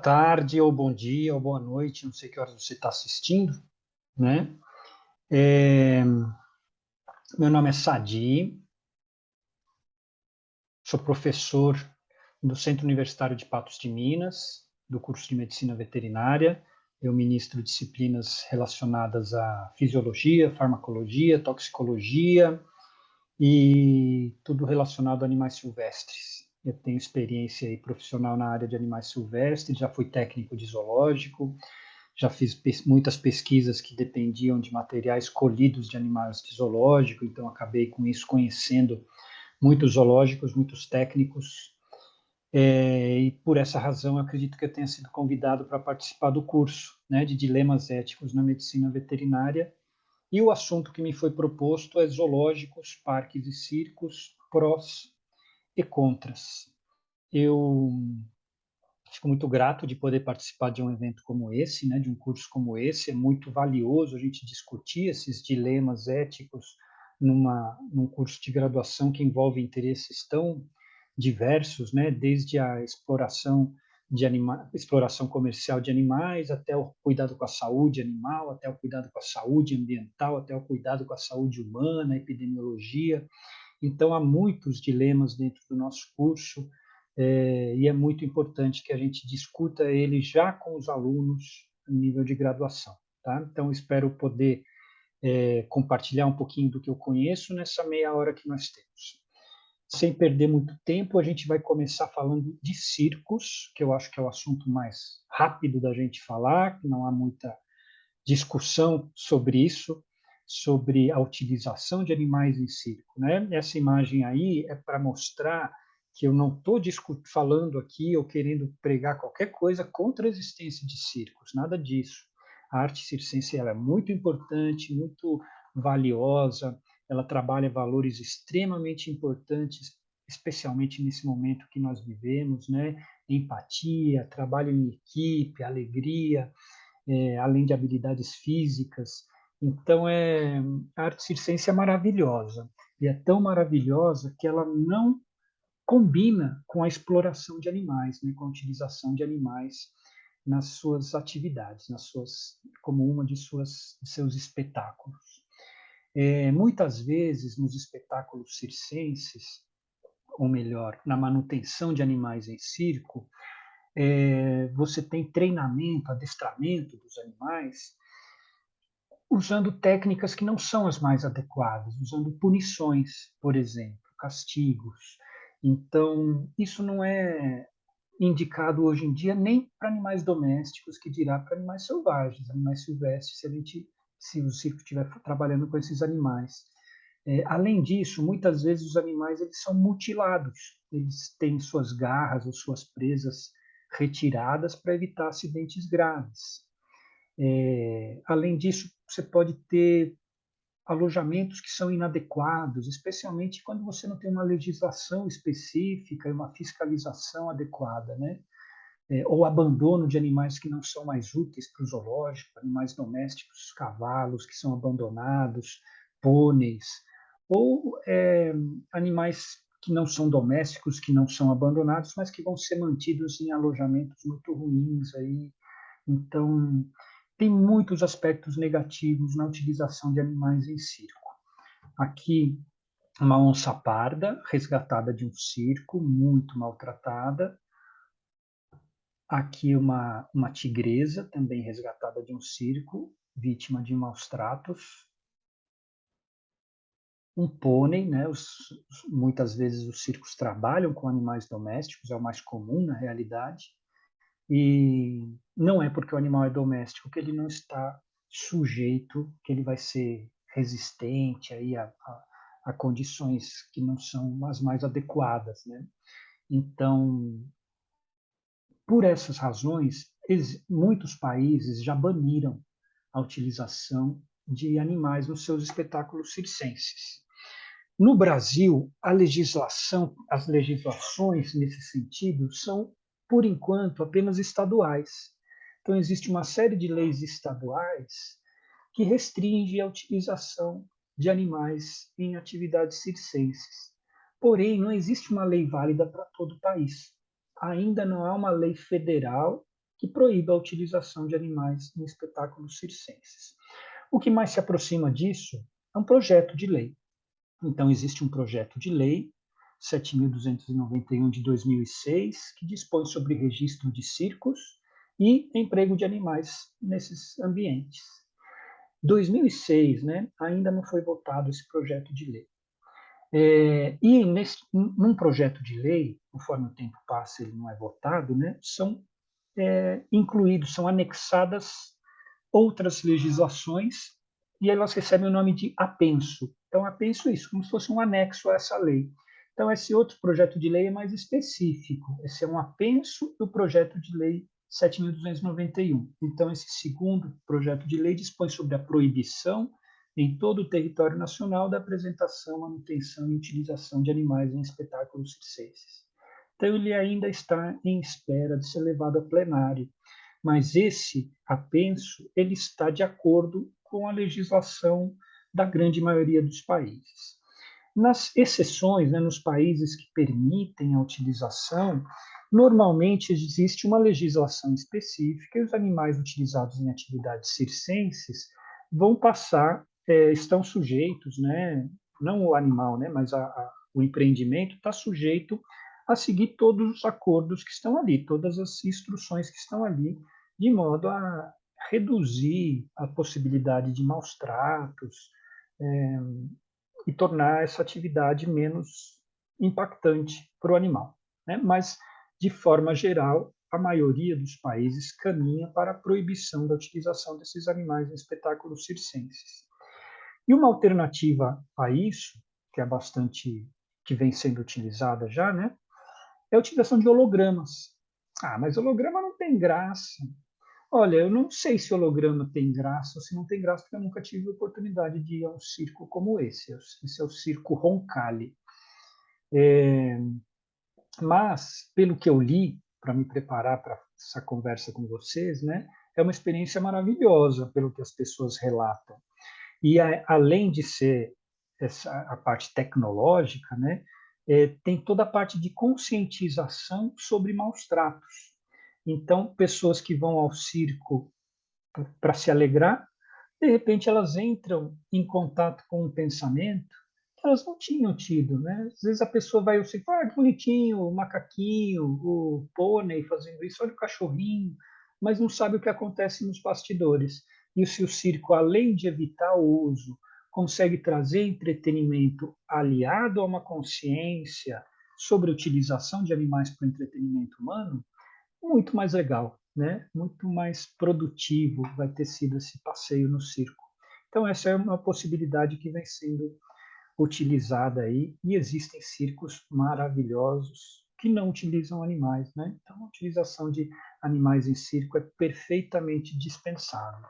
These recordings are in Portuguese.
Tarde, ou bom dia, ou boa noite, não sei que horas você está assistindo, né? É, Meu nome é Sadi, sou professor do Centro Universitário de Patos de Minas, do curso de Medicina Veterinária. Eu ministro disciplinas relacionadas à fisiologia, farmacologia, toxicologia e tudo relacionado a animais silvestres. Eu tenho experiência aí profissional na área de animais silvestres, já fui técnico de zoológico, já fiz muitas pesquisas que dependiam de materiais colhidos de animais de zoológico, então acabei com isso conhecendo muitos zoológicos, muitos técnicos, e por essa razão acredito que eu tenha sido convidado para participar do curso, né, de dilemas éticos na medicina veterinária, e o assunto que me foi proposto é zoológicos, parques e circos, prós e contras. Eu fico muito grato de poder participar de um evento como esse, né, de um curso como esse. É muito valioso a gente discutir esses dilemas éticos num curso de graduação que envolve interesses tão diversos, né, desde a exploração comercial de animais, até o cuidado com a saúde animal, até o cuidado com a saúde ambiental, até o cuidado com a saúde humana, epidemiologia. Então, há muitos dilemas dentro do nosso curso, e é muito importante que a gente discuta ele já com os alunos no nível de graduação. Tá? Então, espero poder compartilhar um pouquinho do que eu conheço nessa meia hora que nós temos. Sem perder muito tempo, a gente vai começar falando de circos, que eu acho que é o assunto mais rápido da gente falar, que não há muita discussão sobre isso, sobre a utilização de animais em circo, né? Essa imagem aí é para mostrar que eu não estou falando aqui ou querendo pregar qualquer coisa contra a existência de circos, nada disso. A arte circense ela é muito importante, muito valiosa, ela trabalha valores extremamente importantes, especialmente nesse momento que nós vivemos, né? Empatia, trabalho em equipe, alegria, além de habilidades físicas. Então, a arte circense é maravilhosa. E é tão maravilhosa que ela não combina com a exploração de animais, né, com a utilização de animais nas suas atividades, como uma de seus espetáculos. Muitas vezes, nos espetáculos circenses, ou melhor, na manutenção de animais em circo, você tem treinamento, adestramento dos animais usando técnicas que não são as mais adequadas, usando punições, por exemplo, castigos. Então, isso não é indicado hoje em dia nem para animais domésticos, que dirá para animais selvagens, animais silvestres, se o circo estiver trabalhando com esses animais. Além disso, muitas vezes os animais eles são mutilados, eles têm suas garras ou suas presas retiradas para evitar acidentes graves. Além disso, você pode ter alojamentos que são inadequados, especialmente quando você não tem uma legislação específica e uma fiscalização adequada, né? Ou abandono de animais que não são mais úteis para o zoológico, animais domésticos, cavalos que são abandonados, pôneis, ou animais que não são domésticos, que não são abandonados, mas que vão ser mantidos em alojamentos muito ruins aí. Então, tem muitos aspectos negativos na utilização de animais em circo. Aqui, uma onça parda, resgatada de um circo, muito maltratada. Aqui, uma tigresa, também resgatada de um circo, vítima de maus tratos. Um pônei, né? Muitas vezes os circos trabalham com animais domésticos, é o mais comum na realidade. E não é porque o animal é doméstico que ele não está sujeito, que ele vai ser resistente aí a condições que não são as mais adequadas, né? Então, por essas razões, muitos países já baniram a utilização de animais nos seus espetáculos circenses. No Brasil, as legislações nesse sentido são, por enquanto, apenas estaduais. Então, existe uma série de leis estaduais que restringe a utilização de animais em atividades circenses. Porém, não existe uma lei válida para todo o país. Ainda não há uma lei federal que proíba a utilização de animais em espetáculos circenses. O que mais se aproxima disso é um projeto de lei. Então, existe um projeto de lei, 7.291 de 2006, que dispõe sobre registro de circos e emprego de animais nesses ambientes. 2006, né, ainda não foi votado esse projeto de lei. Num projeto de lei, conforme o tempo passa, ele não é votado, né, são incluídos, são anexadas outras legislações e elas recebem o nome de apenso. Então, apenso é isso, como se fosse um anexo a essa lei. Então, esse outro projeto de lei é mais específico. Esse é um apenso do projeto de lei 7.291. Então, esse segundo projeto de lei dispõe sobre a proibição em todo o território nacional da apresentação, manutenção e utilização de animais em espetáculos circenses. Então, ele ainda está em espera de ser levado a plenário, mas esse apenso ele está de acordo com a legislação da grande maioria dos países. Nas exceções, né, nos países que permitem a utilização, normalmente existe uma legislação específica e os animais utilizados em atividades circenses vão passar, estão sujeitos, né, não o animal, né, mas o empreendimento está sujeito a seguir todos os acordos que estão ali, todas as instruções que estão ali, de modo a reduzir a possibilidade de maus tratos, é, e tornar essa atividade menos impactante para o animal, né? Mas, de forma geral, a maioria dos países caminha para a proibição da utilização desses animais em espetáculos circenses. E uma alternativa a isso, que é bastante, que vem sendo utilizada já, né, é a utilização de hologramas. Ah, mas holograma não tem graça. Olha, eu não sei se holograma tem graça ou se não tem graça, porque eu nunca tive a oportunidade de ir a um circo como esse. Esse é o Circo Roncalli. Mas, pelo que eu li, para me preparar para essa conversa com vocês, né, é uma experiência maravilhosa, pelo que as pessoas relatam. E além de ser a parte tecnológica, né, tem toda a parte de conscientização sobre maus tratos. Então, pessoas que vão ao circo para se alegrar, de repente elas entram em contato com um pensamento que elas não tinham tido, né? Às vezes a pessoa vai ao circo, que bonitinho, o macaquinho, o pônei fazendo isso, olha o cachorrinho, mas não sabe o que acontece nos bastidores. E se o circo, além de evitar o uso, consegue trazer entretenimento aliado a uma consciência sobre a utilização de animais para o entretenimento humano, muito mais legal, né? Muito mais produtivo vai ter sido esse passeio no circo. Então essa é uma possibilidade que vem sendo utilizada aí e existem circos maravilhosos que não utilizam animais, né? Então a utilização de animais em circo é perfeitamente dispensável.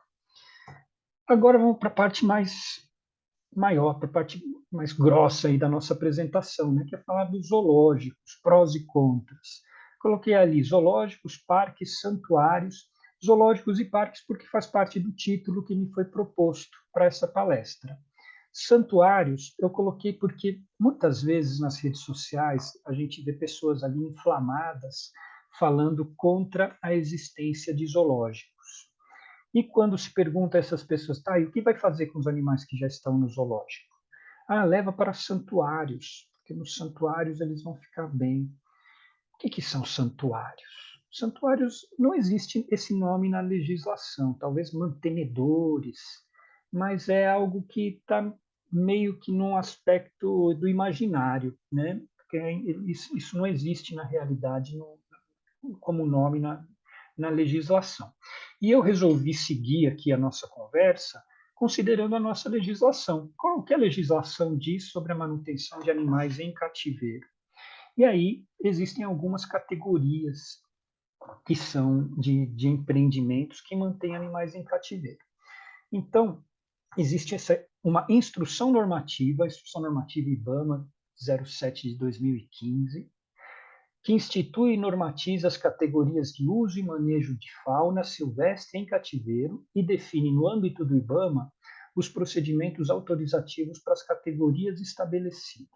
Agora vamos para a parte mais maior, para a parte mais grossa aí da nossa apresentação, né, que é falar dos zoológicos, prós e contras. Coloquei ali zoológicos, parques, santuários, zoológicos e parques porque faz parte do título que me foi proposto para essa palestra. Santuários eu coloquei porque muitas vezes nas redes sociais a gente vê pessoas ali inflamadas falando contra a existência de zoológicos. E quando se pergunta a essas pessoas, tá, e o que vai fazer com os animais que já estão no zoológico? Ah, leva para santuários, porque nos santuários eles vão ficar bem. O que são santuários? Santuários, não existe esse nome na legislação, talvez mantenedores, mas é algo que está meio que num aspecto do imaginário, né? Porque isso não existe na realidade como nome na legislação. E eu resolvi seguir aqui a nossa conversa considerando a nossa legislação. Qual que a legislação diz sobre a manutenção de animais em cativeiro? E aí existem algumas categorias que são de empreendimentos que mantêm animais em cativeiro. Então, existe uma instrução normativa, a Instrução Normativa IBAMA 07 de 2015, que institui e normatiza as categorias de uso e manejo de fauna silvestre em cativeiro e define, no âmbito do IBAMA, os procedimentos autorizativos para as categorias estabelecidas.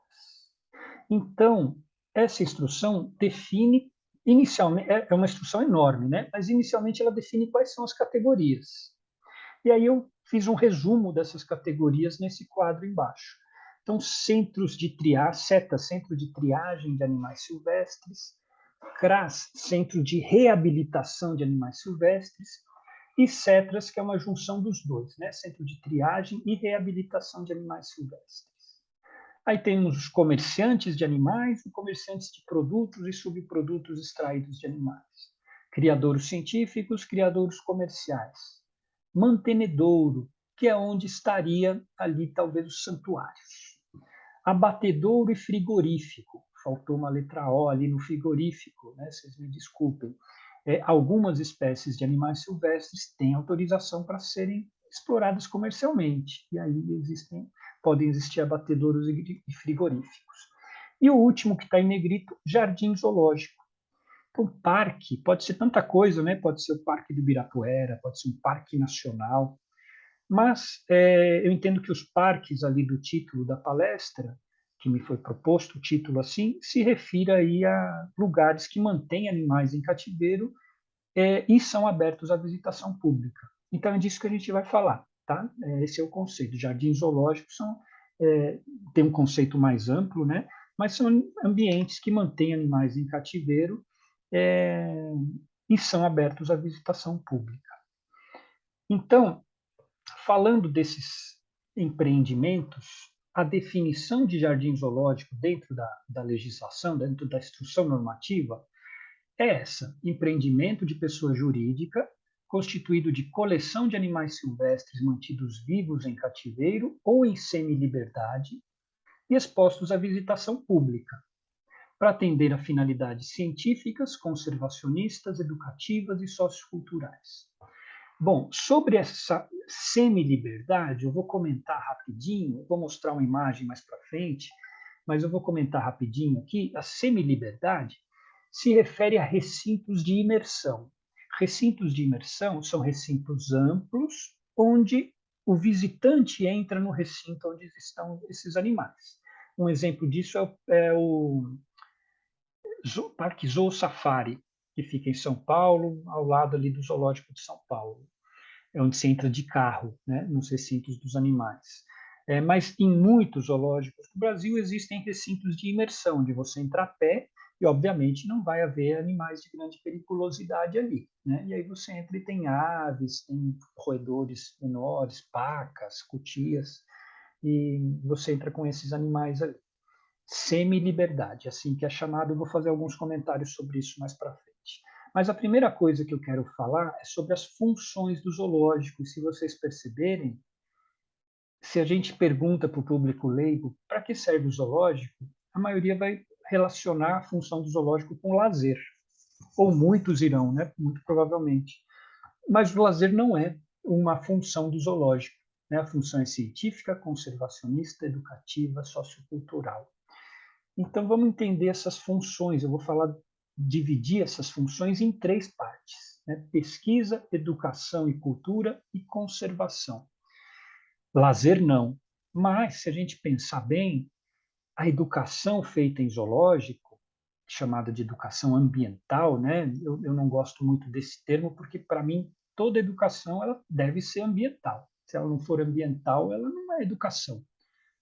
Então, essa instrução define inicialmente, é uma instrução enorme, né? Mas inicialmente ela define quais são as categorias. E aí eu fiz um resumo dessas categorias nesse quadro embaixo. Então, centros de triagem, CETA, Centro de Triagem de Animais Silvestres, CRAS, Centro de Reabilitação de Animais Silvestres, e CETRAS, que é uma junção dos dois, né? Centro de Triagem e Reabilitação de Animais Silvestres. Aí temos os comerciantes de animais e comerciantes de produtos e subprodutos extraídos de animais. Criadouros científicos, criadouros comerciais. Mantenedouro, que é onde estaria ali talvez os santuários. Abatedouro e frigorífico. Faltou uma letra O ali no frigorífico, né? Vocês me desculpem. Algumas espécies de animais silvestres têm autorização para serem exploradas comercialmente. E aí podem existir abatedouros e frigoríficos. E o último que está em negrito, jardim zoológico. Então, parque pode ser tanta coisa, né? Pode ser o Parque do Ibirapuera, pode ser um parque nacional, mas eu entendo que os parques ali do título da palestra, que me foi proposto, o título assim, se refira aí a lugares que mantêm animais em cativeiro e são abertos à visitação pública. Então é disso que a gente vai falar, tá? Esse é o conceito. Jardins zoológicos tem um conceito mais amplo, né? Mas são ambientes que mantêm animais em cativeiro é, e são abertos à visitação pública. Então, falando desses empreendimentos, a definição de jardim zoológico dentro da legislação, dentro da instrução normativa, é essa: empreendimento de pessoa jurídica constituído de coleção de animais silvestres mantidos vivos em cativeiro ou em semi-liberdade e expostos à visitação pública, para atender a finalidades científicas, conservacionistas, educativas e socioculturais. Bom, sobre essa semi-liberdade, eu vou comentar rapidinho, vou mostrar uma imagem mais para frente, mas eu vou comentar rapidinho aqui. A semi-liberdade se refere a recintos de imersão. Recintos de imersão são recintos amplos, onde o visitante entra no recinto onde estão esses animais. Um exemplo disso é o Parque Zoo Safari, que fica em São Paulo, ao lado ali do Zoológico de São Paulo. É onde se entra de carro, né, nos recintos dos animais. Mas em muitos zoológicos do Brasil existem recintos de imersão, onde você entra a pé e, obviamente, não vai haver animais de grande periculosidade ali. Né? E aí você entra e tem aves, tem roedores menores, pacas, cutias, e você entra com esses animais ali. Semi-liberdade, assim que é chamado. Eu vou fazer alguns comentários sobre isso mais para frente. Mas a primeira coisa que eu quero falar é sobre as funções do zoológico. E se vocês perceberem, se a gente pergunta para o público leigo para que serve o zoológico, a maioria vai relacionar a função do zoológico com o lazer. Ou muitos irão, né? Muito provavelmente. Mas o lazer não é uma função do zoológico. Né? A função é científica, conservacionista, educativa, sociocultural. Então, vamos entender essas funções. Eu vou dividir essas funções em três partes: né? Pesquisa, educação e cultura e conservação. Lazer não. Mas, se a gente pensar bem, a educação feita em zoológico, chamada de educação ambiental, né? Eu não gosto muito desse termo, porque, para mim, toda educação ela deve ser ambiental. Se ela não for ambiental, ela não é educação.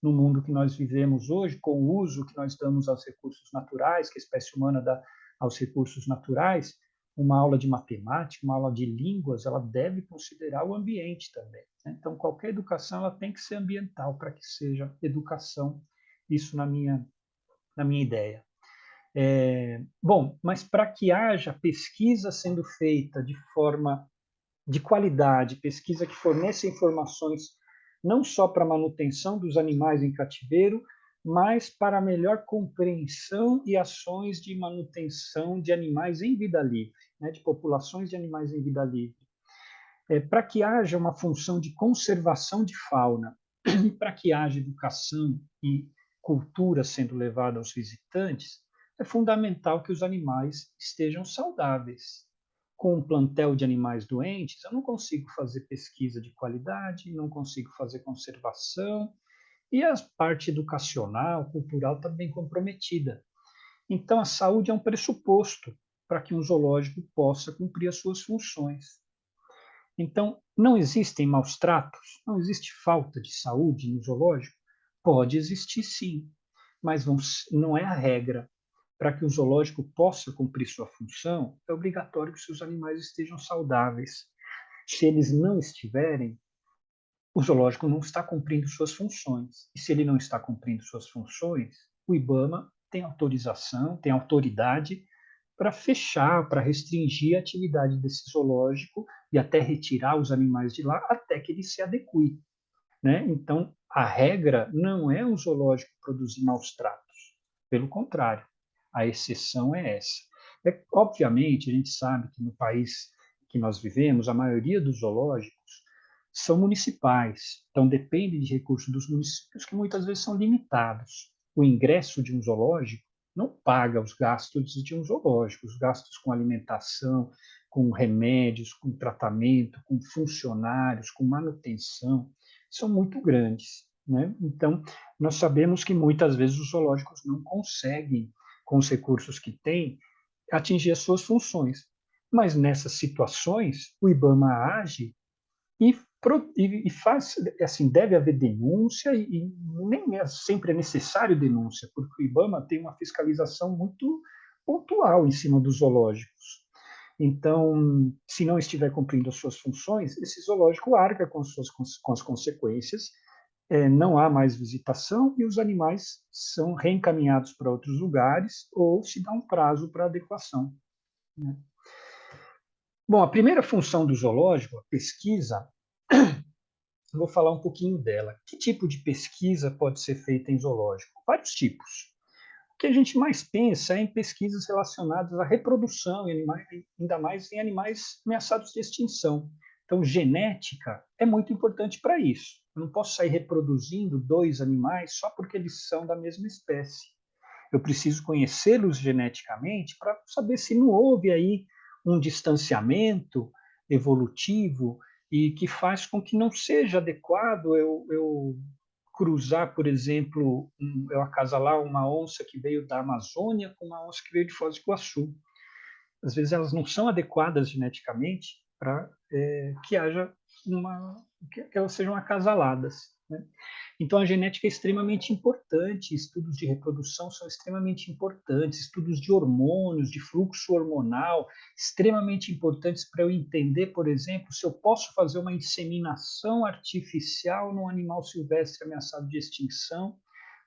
No mundo que nós vivemos hoje, com o uso que nós damos aos recursos naturais, que a espécie humana dá aos recursos naturais, uma aula de matemática, uma aula de línguas, ela deve considerar o ambiente também. Né? Então, qualquer educação ela tem que ser ambiental para que seja educação, isso na minha ideia. Bom, mas para que haja pesquisa sendo feita de forma de qualidade, pesquisa que forneça informações não só para a manutenção dos animais em cativeiro, mas para a melhor compreensão e ações de manutenção de animais em vida livre, né, de populações de animais em vida livre. Para que haja uma função de conservação de fauna e para que haja educação e cultura sendo levada aos visitantes, é fundamental que os animais estejam saudáveis. Com um plantel de animais doentes, eu não consigo fazer pesquisa de qualidade, não consigo fazer conservação, e a parte educacional, cultural está bem comprometida. Então, a saúde é um pressuposto para que um zoológico possa cumprir as suas funções. Então, não existem maus tratos? Não existe falta de saúde no zoológico? Pode existir sim, mas não é a regra. Para que o zoológico possa cumprir sua função, é obrigatório que seus animais estejam saudáveis. Se eles não estiverem, o zoológico não está cumprindo suas funções. E se ele não está cumprindo suas funções, o IBAMA tem autorização, tem autoridade para fechar, para restringir a atividade desse zoológico e até retirar os animais de lá até que ele se adeque, né? Então, a regra não é o zoológico produzir maus tratos, pelo contrário, a exceção é essa. Obviamente, a gente sabe que no país que nós vivemos, a maioria dos zoológicos são municipais, então depende de recursos dos municípios que muitas vezes são limitados. O ingresso de um zoológico não paga os gastos de um zoológico, os gastos com alimentação, com remédios, com tratamento, com funcionários, com manutenção, são muito grandes, né? Então, nós sabemos que muitas vezes os zoológicos não conseguem, com os recursos que têm, atingir as suas funções. Mas nessas situações, o IBAMA age e faz, assim, deve haver denúncia e nem sempre é necessário denúncia, porque o IBAMA tem uma fiscalização muito pontual em cima dos zoológicos. Então, se não estiver cumprindo as suas funções, esse zoológico arca com as consequências, não há mais visitação e os animais são reencaminhados para outros lugares ou se dá um prazo para adequação, né? Bom, a primeira função do zoológico, a pesquisa, vou falar um pouquinho dela. Que tipo de pesquisa pode ser feita em zoológico? Vários tipos. O que a gente mais pensa é em pesquisas relacionadas à reprodução, em animais, ainda mais em animais ameaçados de extinção. Então, genética é muito importante para isso. Eu não posso sair reproduzindo dois animais só porque eles são da mesma espécie. Eu preciso conhecê-los geneticamente para saber se não houve aí um distanciamento evolutivo e que faz com que não seja adequado eu cruzar, por exemplo, eu acasalar uma onça que veio da Amazônia com uma onça que veio de Foz do Iguaçu. Às vezes elas não são adequadas geneticamente para que haja que elas sejam acasaladas, né? Então, a genética é extremamente importante, estudos de reprodução são extremamente importantes, estudos de hormônios, de fluxo hormonal, extremamente importantes para eu entender, por exemplo, se eu posso fazer uma inseminação artificial num animal silvestre ameaçado de extinção,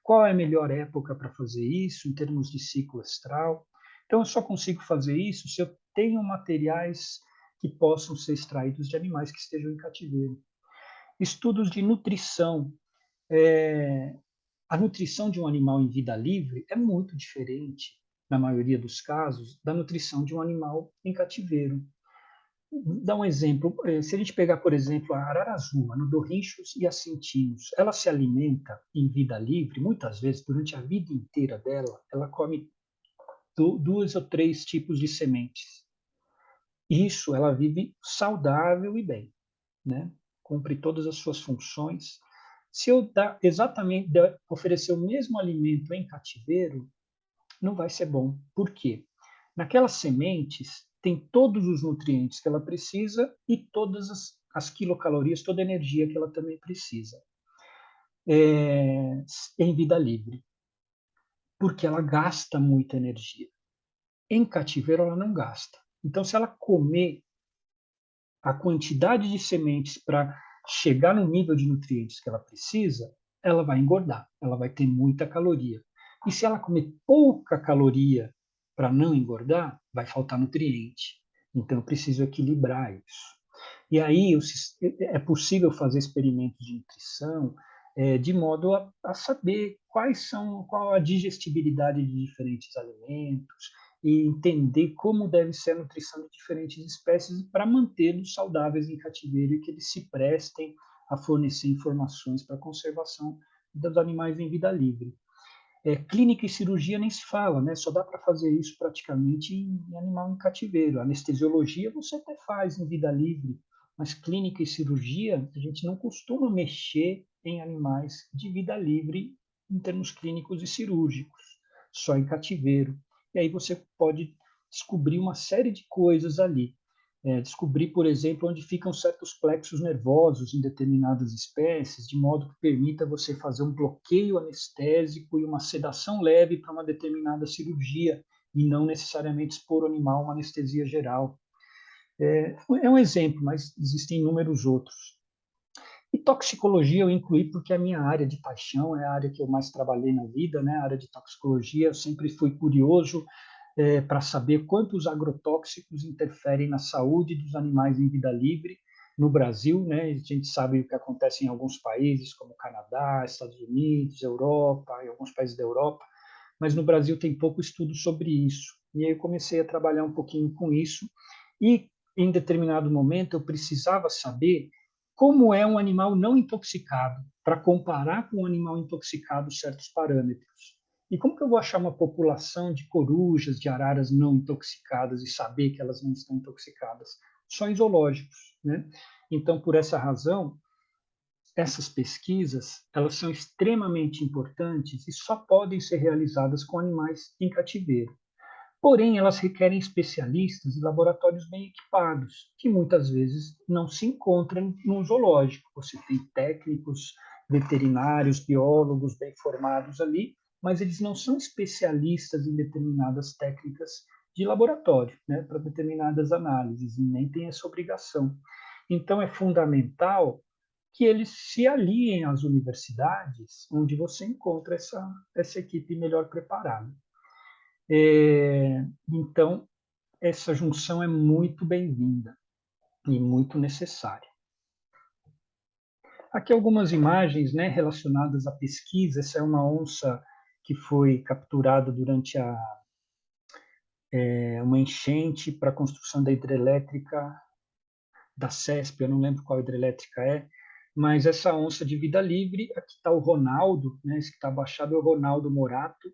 qual é a melhor época para fazer isso, em termos de ciclo estral. Então, eu só consigo fazer isso se eu tenho materiais que possam ser extraídos de animais que estejam em cativeiro. Estudos de nutrição, a nutrição de um animal em vida livre é muito diferente, na maioria dos casos, da nutrição de um animal em cativeiro. Dá um exemplo, se a gente pegar, por exemplo, a araraçu, nudorrinchos e ascentinos, ela se alimenta em vida livre, muitas vezes, durante a vida inteira dela, ela come duas ou três tipos de sementes. Isso, ela vive saudável e bem, né? Cumpre todas as suas funções. Se eu dar exatamente oferecer o mesmo alimento em cativeiro, não vai ser bom. Por quê? Naquelas sementes tem todos os nutrientes que ela precisa e todas as quilocalorias, toda a energia que ela também precisa, em vida livre, porque ela gasta muita energia. Em cativeiro ela não gasta. Então, se ela comer a quantidade de sementes para chegar no nível de nutrientes que ela precisa, ela vai engordar, ela vai ter muita caloria. E se ela comer pouca caloria para não engordar, vai faltar nutriente. Então, eu preciso equilibrar isso. E aí é possível fazer experimentos de nutrição de modo a saber qual a digestibilidade de diferentes alimentos e entender como deve ser a nutrição de diferentes espécies para mantê-los saudáveis em cativeiro e que eles se prestem a fornecer informações para a conservação dos animais em vida livre. Clínica e cirurgia nem se fala, né? Só dá para fazer isso praticamente em animal em cativeiro. Anestesiologia você até faz em vida livre, mas clínica e cirurgia a gente não costuma mexer em animais de vida livre em termos clínicos e cirúrgicos, só em cativeiro. E aí você pode descobri uma série de coisas ali. Descobri, por exemplo, onde ficam certos plexos nervosos em determinadas espécies, de modo que permita você fazer um bloqueio anestésico e uma sedação leve para uma determinada cirurgia, e não necessariamente expor o animal a uma anestesia geral. É um exemplo, mas existem inúmeros outros. E toxicologia eu incluí porque é a minha área de paixão, é a área que eu mais trabalhei na vida, né? A área de toxicologia. Eu sempre fui curioso para saber quantos agrotóxicos interferem na saúde dos animais em vida livre no Brasil, né? A gente sabe o que acontece em alguns países, como Canadá, Estados Unidos, Europa, em alguns países da Europa, mas no Brasil tem pouco estudo sobre isso. E aí eu comecei a trabalhar um pouquinho com isso e em determinado momento eu precisava saber como é um animal não intoxicado, para comparar com um animal intoxicado certos parâmetros. E como que eu vou achar uma população de corujas, de araras não intoxicadas e saber que elas não estão intoxicadas? Só em zoológicos, né? Então, por essa razão, essas pesquisas, elas são extremamente importantes e só podem ser realizadas com animais em cativeiro. Porém, elas requerem especialistas e laboratórios bem equipados, que muitas vezes não se encontram no zoológico. Você tem técnicos, veterinários, biólogos bem formados ali, mas eles não são especialistas em determinadas técnicas de laboratório, né, para determinadas análises, e nem tem essa obrigação. Então, é fundamental que eles se aliem às universidades, onde você encontra essa equipe melhor preparada. Então, essa junção é muito bem-vinda e muito necessária. Aqui algumas imagens, né, relacionadas à pesquisa. Essa é uma onça que foi capturada durante uma enchente para a construção da hidrelétrica da CESP, eu não lembro qual hidrelétrica é, mas essa onça de vida livre, aqui está o Ronaldo, né, esse que está abaixado é o Ronaldo Morato,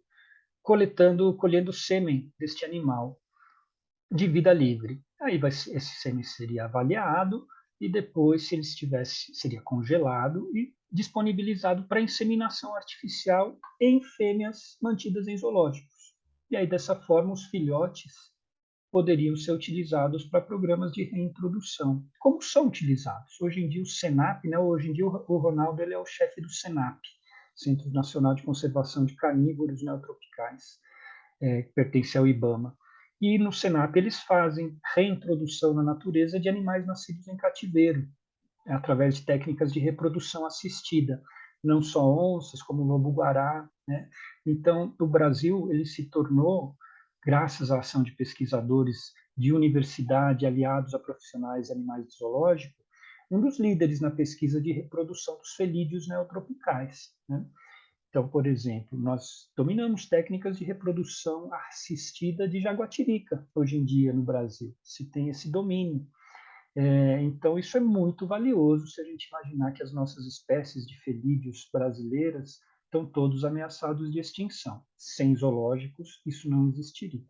colhendo sêmen deste animal de vida livre. Aí esse sêmen seria avaliado e depois, se ele estivesse, seria congelado e disponibilizado para inseminação artificial em fêmeas mantidas em zoológicos. E aí, dessa forma, os filhotes poderiam ser utilizados para programas de reintrodução. Como são utilizados? Hoje em dia o Senap, né, hoje em dia o Ronaldo ele é o chefe do Senap, Centro Nacional de Conservação de Carnívoros Neotropicais, que pertence ao IBAMA. E no Senap eles fazem reintrodução na natureza de animais nascidos em cativeiro, através de técnicas de reprodução assistida, não só onças, como o lobo-guará, né? Então, o Brasil ele se tornou, graças à ação de pesquisadores de universidade aliados a profissionais de animais de zoológico, um dos líderes na pesquisa de reprodução dos felídeos neotropicais, né? Então, por exemplo, nós dominamos técnicas de reprodução assistida de jaguatirica hoje em dia no Brasil. Se tem esse domínio. Então, isso é muito valioso se a gente imaginar que as nossas espécies de felídeos brasileiras estão todos ameaçados de extinção. Sem zoológicos, isso não existiria.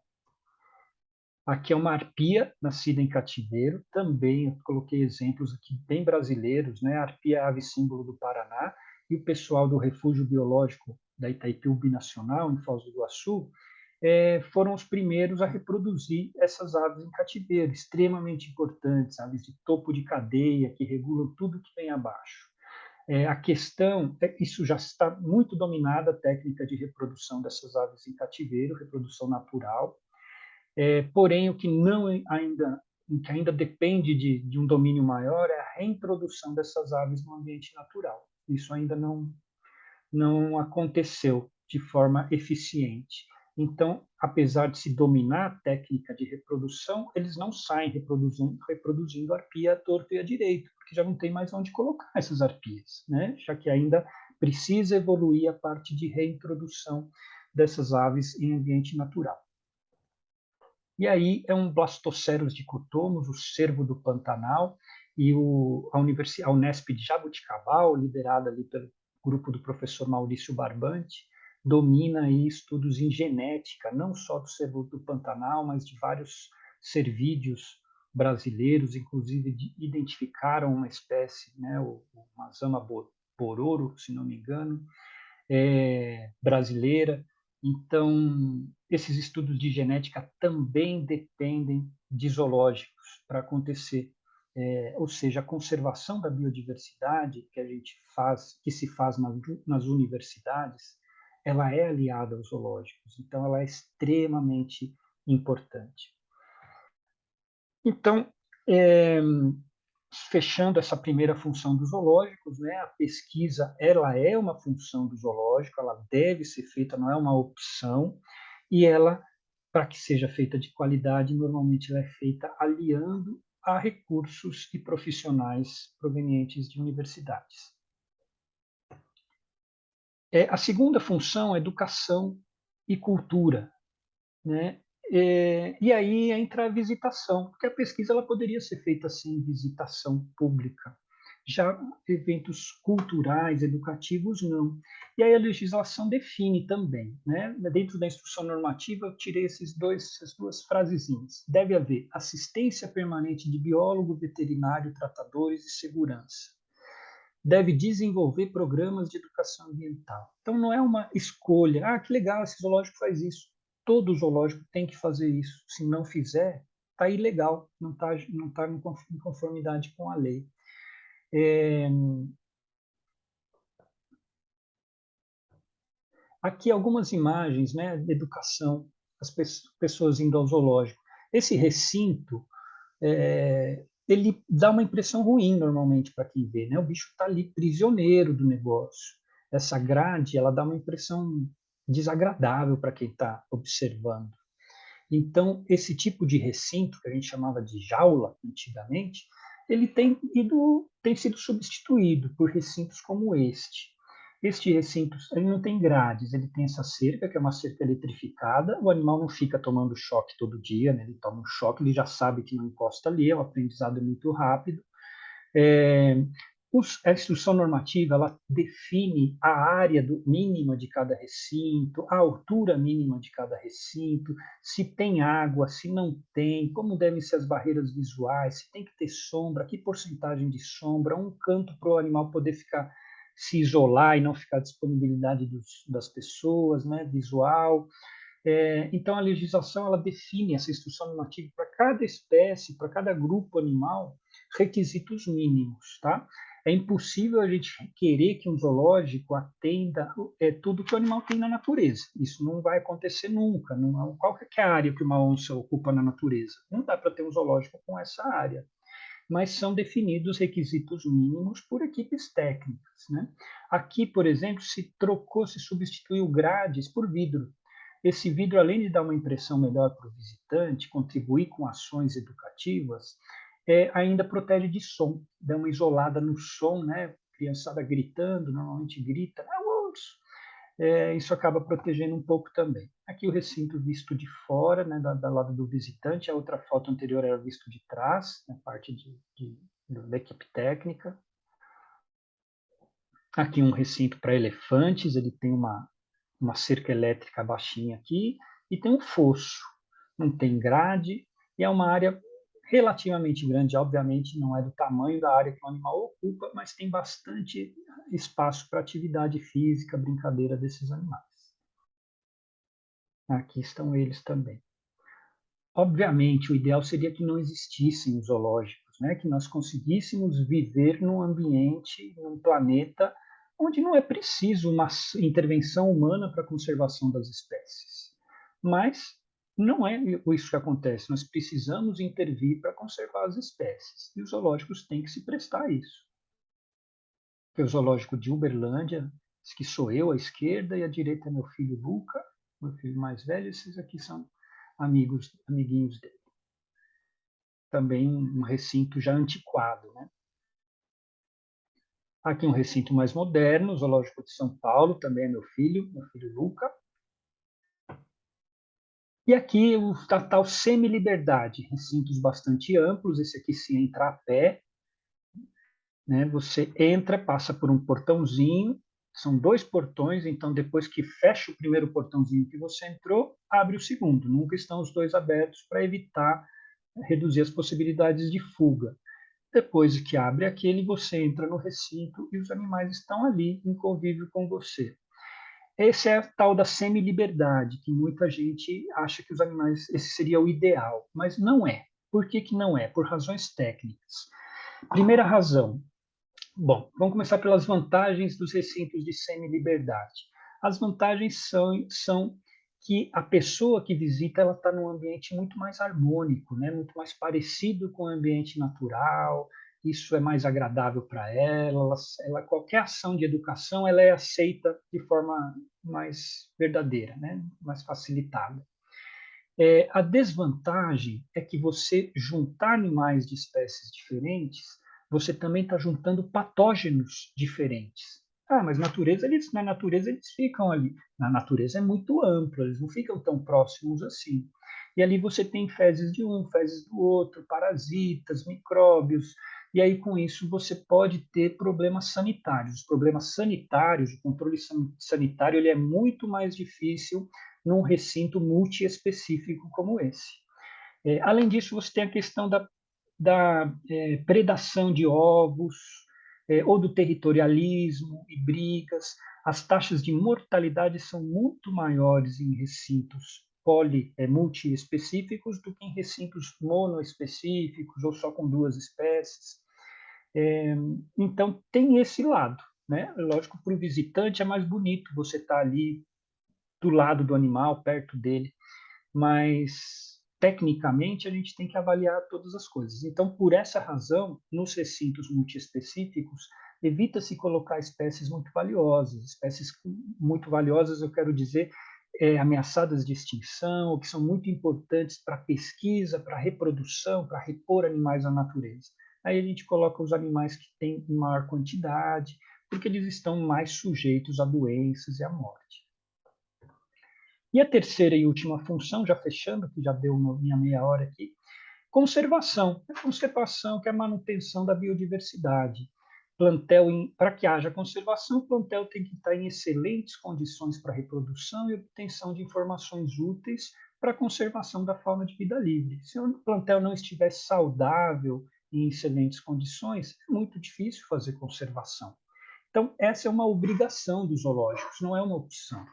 Aqui é uma arpia nascida em cativeiro, também eu coloquei exemplos aqui bem brasileiros, né? A arpia é a ave símbolo do Paraná, e o pessoal do Refúgio Biológico da Itaipu Binacional, em Foz do Iguaçu, foram os primeiros a reproduzir essas aves em cativeiro, extremamente importantes, aves de topo de cadeia, que regulam tudo que vem abaixo. A questão é que isso já está muito dominada, a técnica de reprodução dessas aves em cativeiro, reprodução natural. Porém, o que não ainda, o que ainda depende de um domínio maior é a reintrodução dessas aves no ambiente natural. Isso ainda não aconteceu de forma eficiente. Então, apesar de se dominar a técnica de reprodução, eles não saem reproduzindo arpia à torto e à direito, porque já não tem mais onde colocar essas arpias, né? Já que ainda precisa evoluir a parte de reintrodução dessas aves em ambiente natural. E aí é um Blastoceros dicotomos, o cervo do Pantanal, e a Unesp de Jaboticabal, liderada ali pelo grupo do professor Maurício Barbante, domina aí estudos em genética, não só do cervo do Pantanal, mas de vários cervídeos brasileiros, inclusive identificaram uma espécie, né, o Mazama bororo, se não me engano, brasileira, Então, esses estudos de genética também dependem de zoológicos para acontecer. Ou seja, a conservação da biodiversidade que a gente faz, que se faz nas universidades, ela é aliada aos zoológicos. Então, ela é extremamente importante. Então, fechando essa primeira função dos zoológicos, né, a pesquisa ela é uma função do zoológico, ela deve ser feita, não é uma opção, e ela, para que seja feita de qualidade, normalmente ela é feita aliando a recursos e profissionais provenientes de universidades. A segunda função é educação e cultura, né? E aí entra a visitação, porque a pesquisa ela poderia ser feita sem visitação pública. Já eventos culturais, educativos, não. E aí a legislação define também, né? Dentro da instrução normativa, eu tirei essas duas frasezinhas. Deve haver assistência permanente de biólogo, veterinário, tratadores e segurança. Deve desenvolver programas de educação ambiental. Então, não é uma escolha. Ah, que legal, esse zoológico faz isso. Todo zoológico tem que fazer isso. Se não fizer, está ilegal, não tá em conformidade com a lei. Aqui algumas imagens, né, de educação, as pessoas indo ao zoológico. Esse recinto, ele dá uma impressão ruim normalmente para quem vê, né? O bicho está ali prisioneiro do negócio. Essa grade, ela dá uma impressão desagradável para quem está observando. Então, esse tipo de recinto, que a gente chamava de jaula antigamente, ele tem sido substituído por recintos como este. Este recinto ele não tem grades, ele tem essa cerca, que é uma cerca eletrificada, o animal não fica tomando choque todo dia, né? Ele toma um choque, ele já sabe que não encosta ali, o aprendizado é muito rápido. É, a instrução normativa ela define a área mínima de cada recinto, a altura mínima de cada recinto, se tem água, se não tem, como devem ser as barreiras visuais, se tem que ter sombra, que porcentagem de sombra, um canto para o animal poder ficar se isolar e não ficar à disponibilidade das pessoas, né, visual. Então, a legislação ela define essa instrução normativa para cada espécie, para cada grupo animal, requisitos mínimos, tá? É impossível a gente querer que um zoológico atenda tudo que o animal tem na natureza. Isso não vai acontecer nunca. Não, qual que é a área que uma onça ocupa na natureza? Não dá para ter um zoológico com essa área. Mas são definidos requisitos mínimos por equipes técnicas, né? Aqui, por exemplo, se substituiu grades por vidro. Esse vidro, além de dar uma impressão melhor para o visitante, contribuir com ações educativas, ainda protege de som, dá uma isolada no som, né? Criançada gritando, normalmente grita, isso acaba protegendo um pouco também. Aqui o recinto visto de fora, né, do lado do visitante, a outra foto anterior era visto de trás, na parte da equipe técnica. Aqui um recinto para elefantes, ele tem uma cerca elétrica baixinha aqui, e tem um fosso, não tem grade, e é uma área relativamente grande, obviamente não é do tamanho da área que o animal ocupa, mas tem bastante espaço para atividade física, brincadeira desses animais. Aqui estão eles também. Obviamente, o ideal seria que não existissem os zoológicos, né? Que nós conseguíssemos viver num ambiente, num planeta onde não é preciso uma intervenção humana para a conservação das espécies. Mas não é isso que acontece. Nós precisamos intervir para conservar as espécies. E os zoológicos têm que se prestar a isso. Que é o zoológico de Uberlândia, que sou eu à esquerda, e à direita é meu filho Luca, meu filho mais velho. Esses aqui são amiguinhos dele. Também um recinto já antiquado, né? Aqui um recinto mais moderno, o Zoológico de São Paulo, também é meu filho Luca. E aqui o tal semi-liberdade, recintos bastante amplos, esse aqui se entra a pé, né? Você entra, passa por um portãozinho, são 2 portões, então depois que fecha o primeiro portãozinho que você entrou, abre o segundo. Nunca estão os 2 abertos para evitar reduzir as possibilidades de fuga. Depois que abre aquele, você entra no recinto e os animais estão ali em convívio com você. Essa é a tal da semi-liberdade, que muita gente acha que os animais, esse seria o ideal, mas não é. Por que que não é? Por razões técnicas. Primeira razão, bom, vamos começar pelas vantagens dos recintos de semi-liberdade. As vantagens são que a pessoa que visita ela está num ambiente muito mais harmônico, né? Muito mais parecido com o ambiente natural, isso é mais agradável para ela, qualquer ação de educação ela é aceita de forma mais verdadeira, né? Mais facilitada. A desvantagem é que você juntar animais de espécies diferentes, você também está juntando patógenos diferentes. Ah, mas na natureza eles ficam ali. Na natureza é muito amplo, eles não ficam tão próximos assim. E ali você tem fezes de um, fezes do outro, parasitas, micróbios, e aí com isso você pode ter problemas sanitários. Os problemas sanitários, o controle sanitário, ele é muito mais difícil num recinto multiespecífico como esse. Além disso, você tem a questão da predação de ovos, ou do territorialismo e brigas. As taxas de mortalidade são muito maiores em recintos multiespecíficos do que em recintos monoespecíficos ou só com duas espécies. Então, tem esse lado. Né? Lógico, para o visitante é mais bonito você estar ali do lado do animal, perto dele, mas tecnicamente a gente tem que avaliar todas as coisas. Então, por essa razão, nos recintos multiespecíficos, evita-se colocar espécies muito valiosas. Espécies muito valiosas, eu quero dizer, ameaçadas de extinção, ou que são muito importantes para pesquisa, para reprodução, para repor animais à natureza. Aí a gente coloca os animais que têm maior quantidade, porque eles estão mais sujeitos a doenças e à morte. E a terceira e última função, já fechando, que já deu minha meia hora aqui, conservação. A conservação, que é a manutenção da biodiversidade. Para que haja conservação, o plantel tem que estar em excelentes condições para reprodução e obtenção de informações úteis para a conservação da fauna de vida livre. Se o plantel não estiver saudável e em excelentes condições, é muito difícil fazer conservação. Então, essa é uma obrigação dos zoológicos, não é uma opção.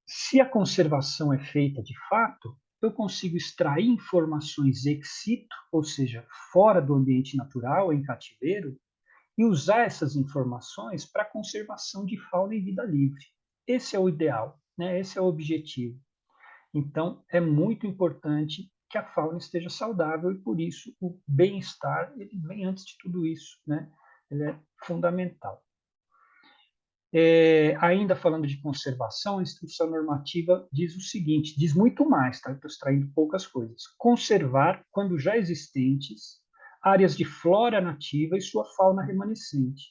Se a conservação é feita de fato, eu consigo extrair informações ex situ, ou seja, fora do ambiente natural, em cativeiro, e usar essas informações para a conservação de fauna e vida livre. Esse é o ideal, né? Esse é o objetivo. Então, é muito importante que a fauna esteja saudável e, por isso, o bem-estar ele vem antes de tudo isso, né? Ele é fundamental. Ainda falando de conservação, a instrução normativa diz o seguinte, diz muito mais, tá? Estou extraindo poucas coisas. Conservar, quando já existentes, áreas de flora nativa e sua fauna remanescente.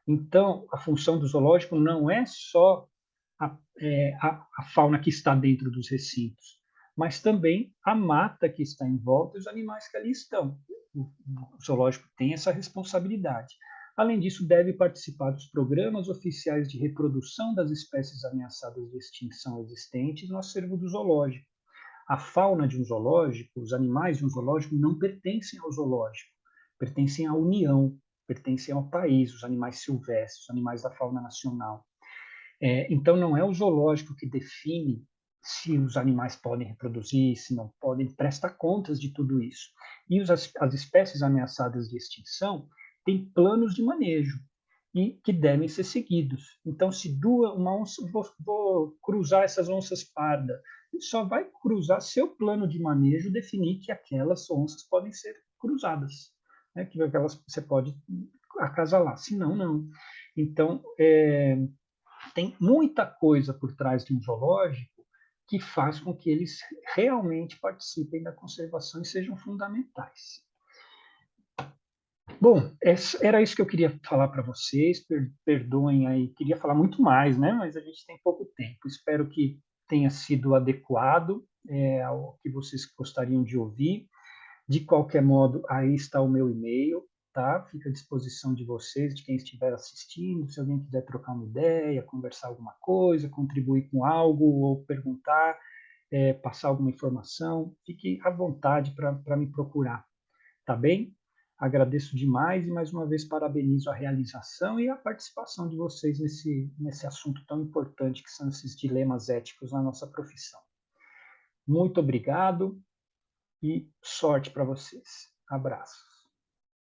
Então, a função do zoológico não é só a fauna que está dentro dos recintos, mas também a mata que está em volta e os animais que ali estão. O zoológico tem essa responsabilidade. Além disso, deve participar dos programas oficiais de reprodução das espécies ameaçadas de extinção existentes no acervo do zoológico. A fauna de um zoológico, os animais de um zoológico não pertencem ao zoológico, pertencem à União, pertencem ao país, os animais silvestres, os animais da fauna nacional. Então, não é o zoológico que define se os animais podem reproduzir, se não podem, ele presta contas de tudo isso. E as espécies ameaçadas de extinção têm planos de manejo e que devem ser seguidos. Então, se uma onça, vou cruzar essas onças pardas, só vai cruzar se o plano de manejo definir que aquelas onças podem ser cruzadas, né? Que aquelas você pode acasalar, senão não. Então, tem muita coisa por trás de um zoológico que faz com que eles realmente participem da conservação e sejam fundamentais. Bom, era isso que eu queria falar para vocês. Perdoem aí, queria falar muito mais, né? Mas a gente tem pouco tempo. Espero que tenha sido adequado ao que vocês gostariam de ouvir. De qualquer modo, aí está o meu e-mail, tá? Fica à disposição de vocês, de quem estiver assistindo. Se alguém quiser trocar uma ideia, conversar alguma coisa, contribuir com algo ou perguntar, passar alguma informação, fique à vontade para me procurar, tá bem? Agradeço demais e, mais uma vez, parabenizo a realização e a participação de vocês nesse assunto tão importante que são esses dilemas éticos na nossa profissão. Muito obrigado e sorte para vocês. Abraço.